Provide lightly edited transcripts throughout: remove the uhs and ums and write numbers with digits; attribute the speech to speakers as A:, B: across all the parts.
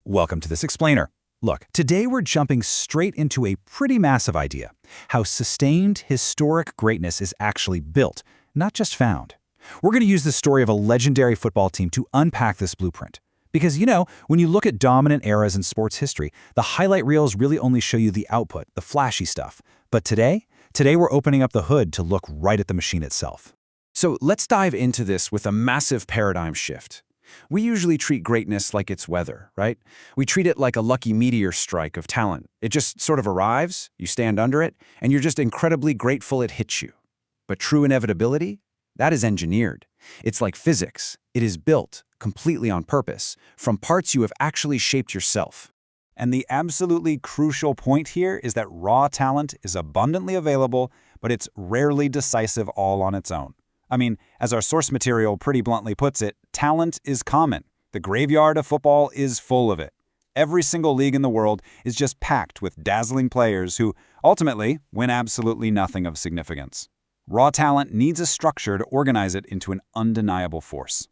A: Welcome to this explainer. Look, today we're jumping straight into a pretty massive idea, how sustained historic greatness is actually built, not just found. We're going to use the story of a legendary football team to unpack this blueprint. Because, when you look at dominant eras in sports history, the highlight reels really only show you the output, the flashy stuff. But today we're opening up the hood to look right at the machine itself.
B: So let's dive into this with a massive paradigm shift. We usually treat greatness like it's weather, right? We treat it like a lucky meteor strike of talent. It just sort of arrives, you stand under it, and you're just incredibly grateful it hits you. But true inevitability? That is engineered. It's like physics. It is built, completely on purpose, from parts you have actually shaped yourself.
A: And the absolutely crucial point here is that raw talent is abundantly available, but it's rarely decisive all on its own. I mean, as our source material pretty bluntly puts it, talent is common. The graveyard of football is full of it. Every single league in the world is just packed with dazzling players who, ultimately, win absolutely nothing of significance. Raw talent needs a structure to organize it into an undeniable force.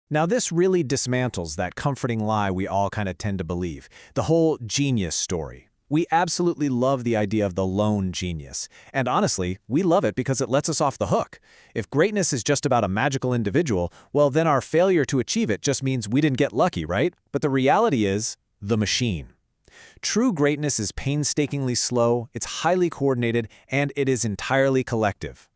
C: Now this really dismantles that comforting lie we all kind of tend to believe, the whole genius story. We absolutely love the idea of the lone genius. And honestly, we love it because it lets us off the hook. If greatness is just about a magical individual, well then our failure to achieve it just means we didn't get lucky, right? But the reality is, the machine. True greatness is painstakingly slow, it's highly coordinated, and it is entirely collective.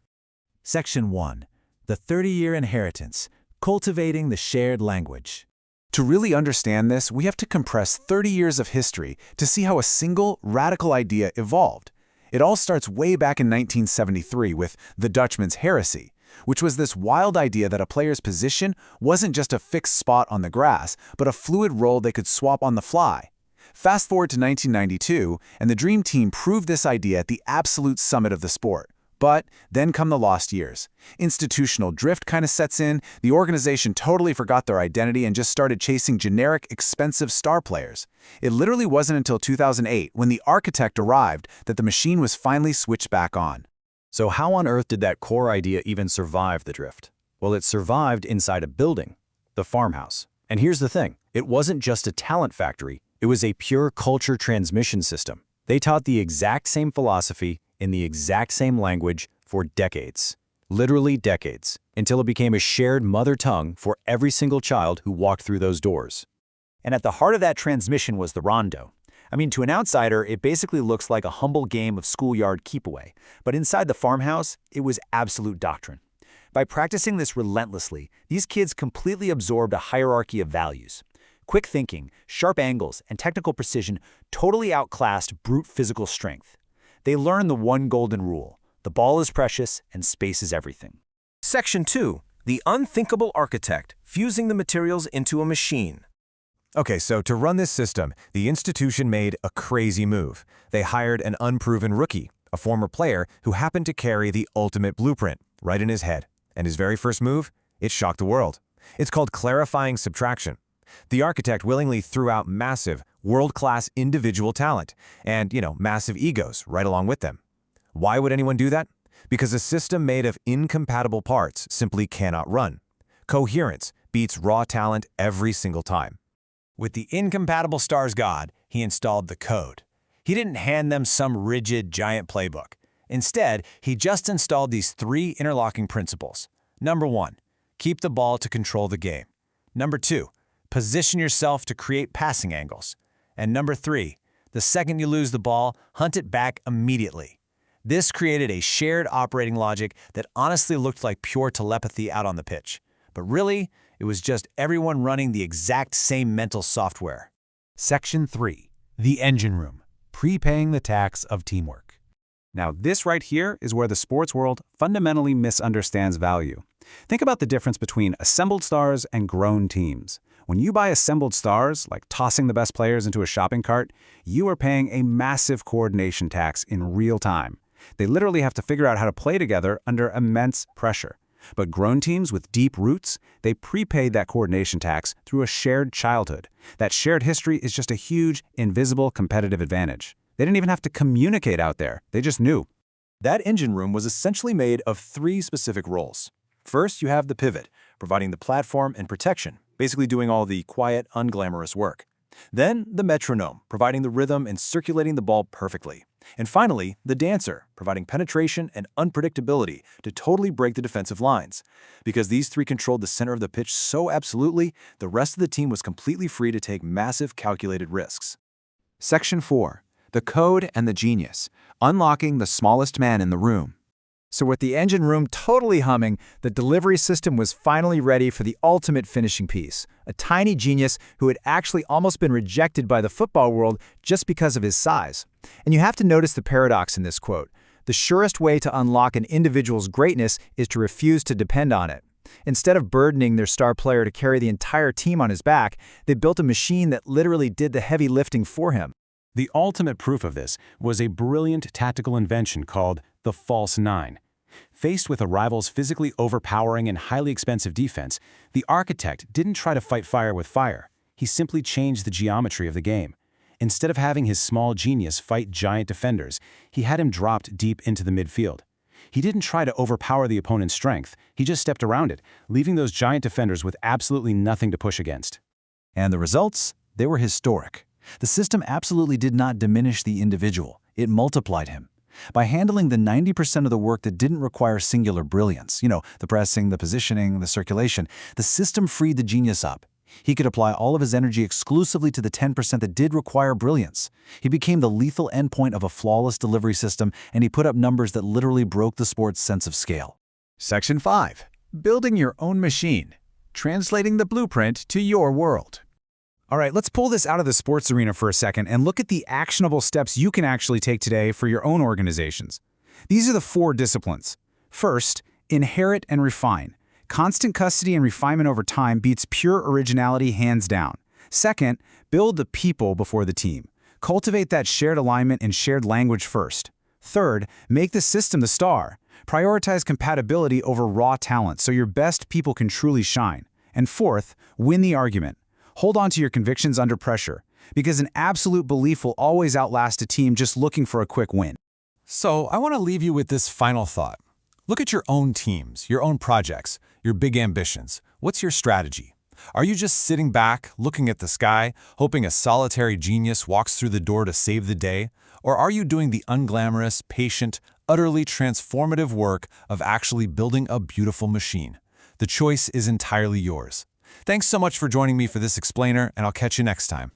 D: Section 1. The 30-year inheritance. Cultivating the shared language.
E: To really understand this, we have to compress 30 years of history to see how a single, radical idea evolved. It all starts way back in 1973 with the Dutchman's heresy, which was this wild idea that a player's position wasn't just a fixed spot on the grass, but a fluid role they could swap on the fly. Fast forward to 1992, and the Dream Team proved this idea at the absolute summit of the sport. But then come the lost years. Institutional drift kind of sets in, the organization totally forgot their identity and just started chasing generic, expensive star players. It literally wasn't until 2008, when the architect arrived, that the machine was finally switched back on.
A: So how on earth did that core idea even survive the drift? Well, it survived inside a building, the farmhouse. And here's the thing, it wasn't just a talent factory, it was a pure culture transmission system. They taught the exact same philosophy, in the exact same language for decades, literally decades, until it became a shared mother tongue for every single child who walked through those doors.
F: And at the heart of that transmission was the rondo. I mean, to an outsider, it basically looks like a humble game of schoolyard keep-away, but inside the farmhouse, it was absolute doctrine. By practicing this relentlessly, these kids completely absorbed a hierarchy of values. Quick thinking, sharp angles, and technical precision totally outclassed brute physical strength. They learn the one golden rule: the ball is precious and space is everything.
G: Section 2. The unthinkable architect, fusing the materials into a machine.
D: Okay, so to run this system, the institution made a crazy move. They hired an unproven rookie, a former player who happened to carry the ultimate blueprint right in his head. And his very first move? It shocked the world. It's called clarifying subtraction. The architect willingly threw out massive, world-class individual talent and, massive egos right along with them. Why would anyone do that? Because a system made of incompatible parts simply cannot run. Coherence beats raw talent every single time.
C: With the incompatible stars god, he installed the code. He didn't hand them some rigid, giant playbook. Instead, he just installed these 3 interlocking principles. Number 1, keep the ball to control the game. Number 2, position yourself to create passing angles. And number 3, the second you lose the ball, hunt it back immediately. This created a shared operating logic that honestly looked like pure telepathy out on the pitch. But really, it was just everyone running the exact same mental software.
A: Section 3. The engine room. Prepaying the tax of teamwork. Now, this right here is where the sports world fundamentally misunderstands value. Think about the difference between assembled stars and grown teams. When you buy assembled stars, like tossing the best players into a shopping cart, you are paying a massive coordination tax in real time. They literally have to figure out how to play together under immense pressure. But grown teams with deep roots, they prepaid that coordination tax through a shared childhood. That shared history is just a huge, invisible competitive advantage. They didn't even have to communicate out there. They just knew.
E: That engine room was essentially made of 3 specific roles. First, you have the pivot, providing the platform and protection, basically doing all the quiet, unglamorous work.
C: Then the metronome, providing the rhythm and circulating the ball perfectly. And finally, the dancer, providing penetration and unpredictability to totally break the defensive lines. Because these three controlled the center of the pitch so absolutely, the rest of the team was completely free to take massive calculated risks.
E: Section 4. The Code and the Genius. Unlocking the smallest man in the room.
F: So with the engine room totally humming, the delivery system was finally ready for the ultimate finishing piece, a tiny genius who had actually almost been rejected by the football world just because of his size. And you have to notice the paradox in this quote. The surest way to unlock an individual's greatness is to refuse to depend on it. Instead of burdening their star player to carry the entire team on his back, they built a machine that literally did the heavy lifting for him.
A: The ultimate proof of this was a brilliant tactical invention called the false nine. Faced with a rival's physically overpowering and highly expensive defense, the architect didn't try to fight fire with fire. He simply changed the geometry of the game. Instead of having his small genius fight giant defenders, he had him dropped deep into the midfield. He didn't try to overpower the opponent's strength, he just stepped around it, leaving those giant defenders with absolutely nothing to push against.
E: And the results? They were historic. The system absolutely did not diminish the individual. It multiplied him. By handling the 90% of the work that didn't require singular brilliance, the pressing, the positioning, the circulation, the system freed the genius up. He could apply all of his energy exclusively to the 10% that did require brilliance. He became the lethal endpoint of a flawless delivery system, and he put up numbers that literally broke the sport's sense of scale.
B: Section 5. Building your own machine. Translating the blueprint to your world.
A: All right, let's pull this out of the sports arena for a second and look at the actionable steps you can actually take today for your own organizations. These are the 4 disciplines. First, inherit and refine. Constant custody and refinement over time beats pure originality hands down. Second, build the people before the team. Cultivate that shared alignment and shared language first. Third, make the system the star. Prioritize compatibility over raw talent so your best people can truly shine. And fourth, win the argument. Hold on to your convictions under pressure, because an absolute belief will always outlast a team just looking for a quick win.
C: So I want to leave you with this final thought. Look at your own teams, your own projects, your big ambitions. What's your strategy? Are you just sitting back, looking at the sky, hoping a solitary genius walks through the door to save the day? Or are you doing the unglamorous, patient, utterly transformative work of actually building a beautiful machine? The choice is entirely yours. Thanks so much for joining me for this explainer, and I'll catch you next time.